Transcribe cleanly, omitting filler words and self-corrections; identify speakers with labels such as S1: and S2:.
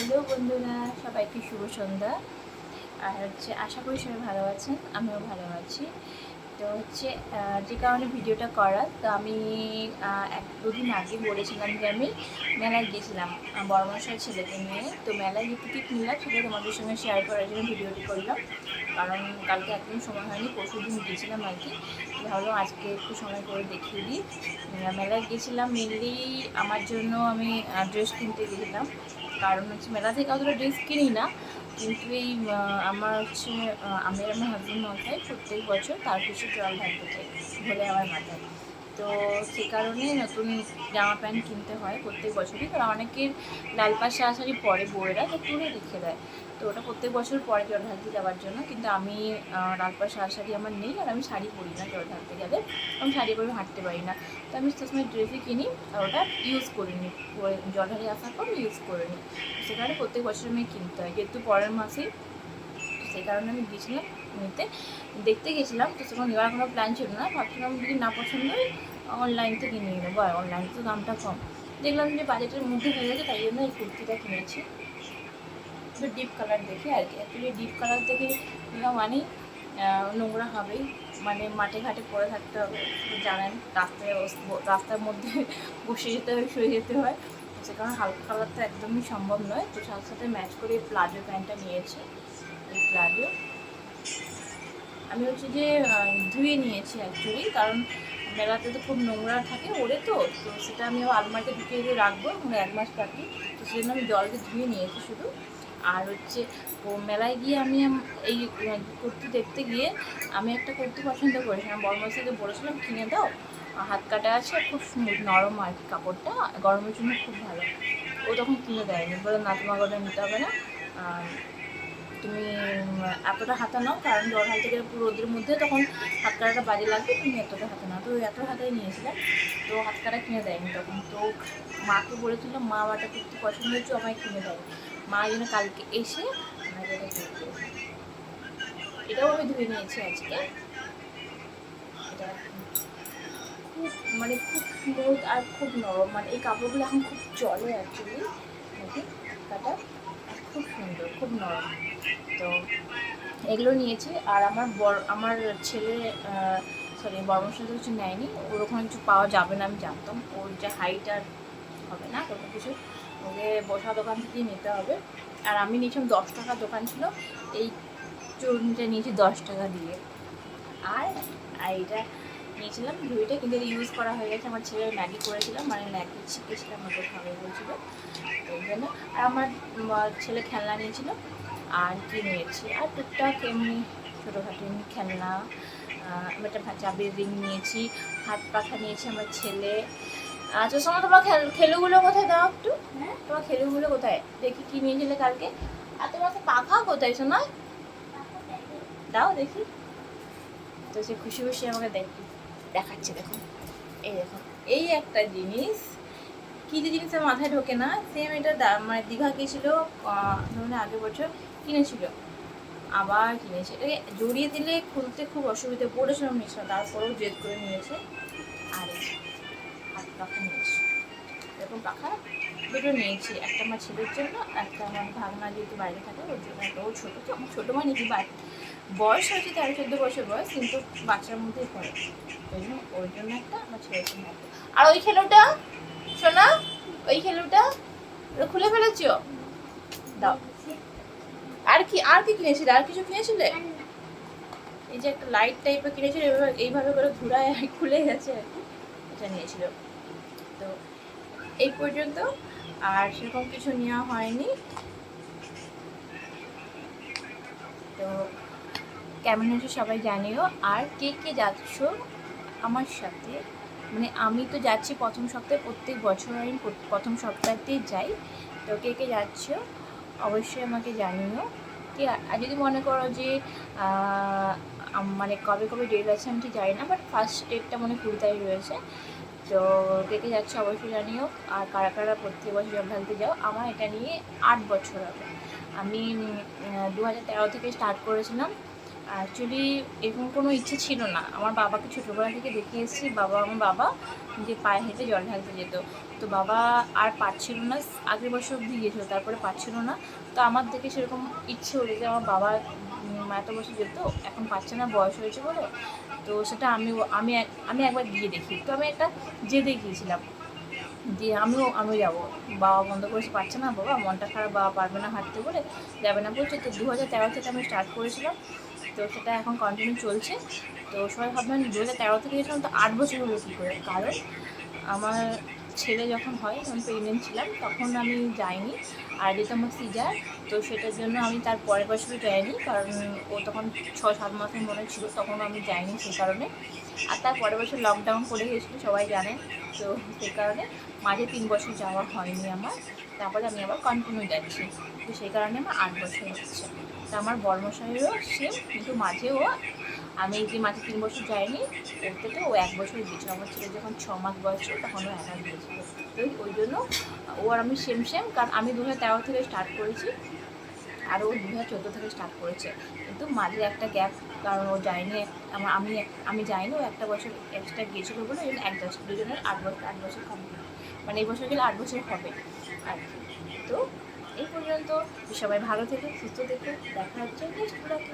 S1: Hello বন্ধুরা, সবাইকে শুভ সন্ধ্যা। আর আশা করি সবাই ভালো আছেন, আমিও ভালো আছি। তো যে কারণে ভিডিওটা করা, তো আমি এক দুদিন আগে বলেছিলাম যে আমি মেলায় গিয়েছিলাম বড়মশাই ছেলেকে নিয়ে। তো মেলায় গিয়ে কী কিনলাম সেটা তোমাদের সঙ্গে শেয়ার করার জন্য ভিডিওটি করলাম। কারণ কালকে একদম সময় হয়নি, পরশুদিন গিয়েছিলাম আর কি। ভাবলাম আজকে একটু সময় করে দেখিয়ে দিই। মেলায় গিয়েছিলাম মেনলি আমার জন্য, আমি ড্রেস কিনতে গিয়েছিলাম। কারণ মেলা থেকে অতটা ড্রেস কিনি না, কিন্তু এই আমার আমি আর আমার হাজব্যান্ড মশাই প্রত্যেক বছর তার কিছু জল ঢালতে চাই বলে আমার মাথায়। তো সে কারণে নতুন জামা প্যান্ট কিনতে হয় প্রত্যেক বছরই। কারণ অনেকের লাল পাড় শাড়ি পরে বউয়েরা তো তুলে রেখে দেয়, তো ওটা প্রত্যেক বছর পরে জল ঢালতে যাওয়ার জন্য। কিন্তু আমি লাল পাড় শাড়ি আমার নেই, আর আমি শাড়ি পরি না জল ঢালতে গেলে, আমি শাড়ি পরে হাঁটতে পারি না। তো আমি সবসময় ড্রেসই কিনি, আর ওটা ইউজ করিনি, জল ঢালি আসার পর ইউজ করে নিই। সে কারণে প্রত্যেক বছর আমি কিনতে হয়, যেহেতু পরের মাসেই। তো সেই কারণে আমি গিয়েছিলাম নিতে, দেখতে গেছিলাম। তো সেখানে নেওয়ার কোনো প্ল্যান ছিল না, ভাবছিলাম যদি না পছন্দ হয় অনলাইন থেকে নিয়ে নেবো, আর অনলাইনে তো দামটা কম। দেখলাম যে বাজেটের মধ্যে হয়ে গেছে, তাই জন্য এই কুর্তিটা কিনেছি। তো ডিপ কালার দেখে আর কি, অ্যাকচুয়ালি ডিপ কালার দেখে নেওয়া মানেই নোংরা হবেই, মানে মাঠে ঘাটে পড়ে থাকতে হবে। জানেন রাস্তার মধ্যে বসে যেতে হয়, শুয়ে যেতে হয়, সে কারণে হালকা কালার তো একদমই সম্ভব নয়। তো সাথে সাথে ম্যাচ করে প্লাজো প্যান্টটা নিয়েছি। এই প্লাজো আমি যে ধুয়ে নিয়েছি অ্যাকচুয়ালি, কারণ মেলাতে তো খুব নোংরা থাকে ওরে, তো তো সেটা আমি আবার আলমারিতে ঢুকিয়ে দিয়ে রাখবো, মানে 1 মাস বাকি। তো সেজন্য আমি জলকে ধুয়ে নিয়েছি শুধু। আর ও মেলায় গিয়ে আমি এই কুর্তি দেখতে গিয়ে আমি একটা কুর্তি পছন্দ করেছিলাম, বড়মাসিকে বলেছিলাম কিনে দাও, হাত কাটা আছে, খুব স্মুথ নরম আর কি কাপড়টা, গরমের জন্য খুব ভালো। ও তখন কিনে দেয়নি, বলে না তোমার ওটা নিতে হবে না, তুমি এতটা হাতা নাও, কারণ জল হাতে গেলে পুরো রোদের মধ্যে তখন হাত কাটাটা বাজে লাগবে, তুমি এতটা হাতা নাও। তো এত হাতাই নিয়েছিলাম, তো হাত কাটা কিনে দেয়নি তখন। তো মাকে বলেছিল, মা আমারটা কুর্তি পছন্দ হয়েছে, আমায় কিনে দেয়। মা যেন কালকে এসে আমাকে এটা কিনে দিয়েছে। এটাও আমি ধুয়ে নিয়েছি আজকে। এটা খুব মানে খুব স্মুথ আর খুব নরম, মানে এই কাপড়গুলো এখন খুব চলে অ্যাকচুয়ালি। দেখুন কাটা খুব সুন্দর, খুব নরম। তো এগুলো নিয়েছি। আর আমার ছেলে বড়মার সাথে কিছু নেয়নি, ওরকম কিছু পাওয়া যাবে না আমি জানতাম, ওর যে হাইট আর হবে না কোনো কিছু, ওকে বসা দোকান থেকেই নিতে হবে। আর আমি নিয়েছিলাম 10 টাকা দোকান ছিল, এই চুড়িটা নিয়েছি 10 টাকা দিয়ে। আর এইটা নিয়েছিলাম ঘুড়িটা, কিন্তু ইউজ করা হয়ে গেছে। আমার ছেলে ম্যাগি করেছিলাম, মানে ম্যাগি শিখেছিলাম, ওকে খাবে বলছিল, তো ওই জন্য। আর আমার ছেলে খেলনা নিয়েছিল। আর কি নিয়েছি, আর টুকটাক এমনি ছোটোখাটো এমনি খেলনা, আমি একটা চাবির রিং নিয়েছি, হাত পাখা নিয়েছি আমার ছেলে। আচ্ছা শোনো, তোমার খেলুগুলো কোথায় দাও একটু, হ্যাঁ তোমার খেলুগুলো কোথায়, দেখি কি নিয়েছিলে কালকে। আর তোমার পাখা কোথায় শোনা, দাও দেখি। তো সে খুশি খুশি আমাকে দেখাচ্ছে, দেখো এই দেখো, এই একটা জিনিস, কী যে জিনিসের মাথায় ঢোকে না, সেম এটা মানে দীঘা গিয়েছিল ধরুন আগের বছর কিনেছিল, আবার কিনেছে। এটাকে জড়িয়ে দিলে খুলতে খুব অসুবিধা, পড়েছিলাম নিয়েছিল, তারপরেও জেদ করে নিয়েছে। আর হাত পাখা নিয়েছি, এরকম পাখা দুটো নিয়েছি, একটা আমার ছেলের জন্য, একটা আমার ভাগনা যেহেতু বাইরে থাকে ওর জন্য। একটা ও ছোটো, তো আমার ছোটো মানে কি বয়স হয়েছে 13-14 বছর বয়স, কিন্তু বাচ্চার মধ্যেই পড়ে, ওই জন্য ওর জন্য একটা, আমার ছেলের জন্য একটা। আর ওই খেলোটা শোনা, ওই খেলোটা খুলে ফেলেছ, দাও। আর কি কিনেছিলে, আর কিছু কিনেছিলে? এই যে একটা লাইট টাইপের কিনেছিল, এইভাবে করে ঘুরায় খুলে গেছে আর কি, এটা নিয়েছিল। তো এই পর্যন্ত, আর সেরকম কিছু নেওয়া হয়নি। তো কেমন হচ্ছে সবাই জানিও। আর কে কে যাচ্ছ আমার সাথে, মানে আমি তো যাচ্ছি প্রথম সপ্তাহে, প্রত্যেক বছর আমি প্রথম সপ্তাহতেই যাই। তো কে কে যাচ্ছ অবশ্যই আমাকে জানিও। ঠিক আছে, আর যদি মনে করো যে মানে কবে কবে ডেট আছে আমি ঠিক জানি না, বাট ফার্স্ট ডেটটা মনে 20 তারিখ রয়েছে। তো কে কে যাচ্ছে অবশ্যই জানিও। আর কারা কারা প্রত্যেক বছর জল ঢালতে যাও। আমার এটা নিয়ে 8 বছর হবে, আমি 2013 থেকে স্টার্ট করেছিলাম, অ্যাকচুয়ালি এরকম কোনো ইচ্ছে ছিল না। আমার বাবাকে ছোটোবেলা থেকে দেখে এসেছি, আমার বাবা যে পায়ে হেঁটে জল ঢালতে যেত। তো বাবা আর পারছিল না, আগের বছর অবধি গিয়েছিলো, তারপরে পারছিল না। তো আমার দেখে সেরকম ইচ্ছে হলো যে আমার বাবা এত বছর যেত, এখন পারছে না বয়স হয়েছে বলে। তো সেটা আমি একবার গিয়ে দেখি। তো আমি একটা জেদে গিয়েছিলাম, দিয়ে আমিও যাবো। বাবা বন্ধ করেছে, পারছে না, বাবা মনটা খারাপ, বাবা পারবে না হাঁটতে বলে, যাবে না বলছে। তো 2013 থেকে আমি স্টার্ট করেছিলাম, তো সেটা এখন কন্টিনিউ চলছে। তো সবাই ভাববেন 2013 থেকে গেছিলাম, তো 8 বছর হলো কী করে? কারণ আমার ছেলে যখন হয়, আমি প্রেগনেন্ট ছিলাম, তখন আমি যাইনি। আর যেহেতু আমার সিজার, তো সেটার জন্য আমি তার পরের বছরই যাইনি, কারণ ও তখন 6-7 মাসের মনে ছিল, তখন আমি যাইনি সেই কারণে। আর তার পরের বছর লকডাউন পড়ে গেছিলো, সবাই জানেন। তো সেই কারণে মাঝে 3 বছর যাওয়া হয়নি আমার। তারপরে আমি আবার কন্টিনিউ যাচ্ছি, তো সেই কারণে আমার 8 বছর হচ্ছে। তো আমার বড়মশাইয়েরও সেম, কিন্তু মাঝেও আমি যে মাঝে 3 বছর যাইনি, ওর থেকে ও 1 বছর গিয়েছিল। আমার ছেলে যখন 6 মাস বয়স ছিল, তখন ও একা গিয়েছিল। তো ওই জন্য ও আর আমি সেম, কারণ আমি 2013 থেকে স্টার্ট করেছি, আর ও 2014 থেকে স্টার্ট করেছে। কিন্তু মাঝে একটা গ্যাপ, কারণ ও যায়নি, আমি যাইনি, ও একটা বছর এক্সট্রা গিয়েছিলো বলে ওই জন্য অ্যাডজাস্ট, দুজনের 8 বছর কমপ্লিট, মানে এই বছর গেলে 8 বছর হবে আর কি। তো এই পর্যন্ত, সবাই ভালো থেকে সুস্থ থেকে দেখা হচ্ছে নেক্সট ব্লগে।